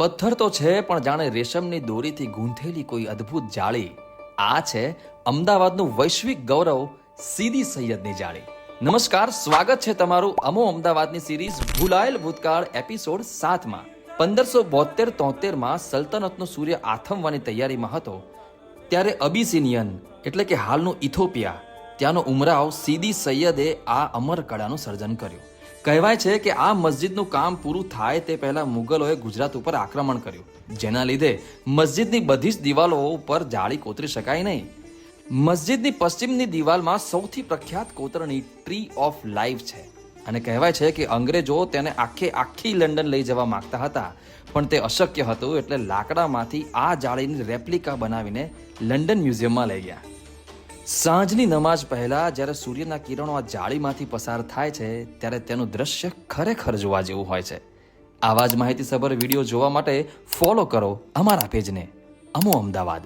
પથ્થર તો છે પણ જાણે રેશમની દોરીથી ગૂંથેલી કોઈ અદ્ભુત જાળી. આ છે અમદાવાદનું વૈશ્વિક ગૌરવ સીદી સૈયદની જાળી. નમસ્કાર, સ્વાગત છે તમારું અમો અમદાવાદની સિરીઝ ભૂલાયેલ ભૂતકાળ એપિસોડ 7માં. 1572-73માં સલ્તનતનો સૂર્ય આથમવાની તૈયારીમાં હતો ત્યારે અબિસિનિયન એટલે કે હાલનું ઇથોપિયા ત્યાંનો ઉમરાવ સીદી સૈયદે આ અમર કળાનું સર્જન કર્યું. કહેવાય છે કે આ મસ્જિદનું કામ પૂરું થાય તે પહેલા મુગલોએ ગુજરાત ઉપર આક્રમણ કર્યું, જેના લીધે મસ્જિદની બધી જ દિવાલો ઉપર જાળી કોતરી શકાય નહીં. મસ્જિદની પશ્ચિમની દિવાલમાં સૌથી પ્રખ્યાત કોતરણી ટ્રી ઓફ લાઈફ છે અને કહેવાય છે કે અંગ્રેજો તેને આખી લંડન લઈ જવા માંગતા હતા, પણ તે અશક્ય હતું, એટલે લાકડામાંથી આ જાળીની રેપ્લિકા બનાવીને લંડન મ્યુઝિયમમાં લઈ ગયા. સાંજની નમાઝ પહેલા જ્યારે સૂર્યના કિરણો આ જાળીમાંથી પસાર થાય છે ત્યારે તેનું દ્રશ્ય ખરેખર જોવા જેવું હોય છે. આવા જ માહિતીસભર વિડીયો જોવા માટે ફોલો કરો અમારા પેજને અમો અમદાવાદ.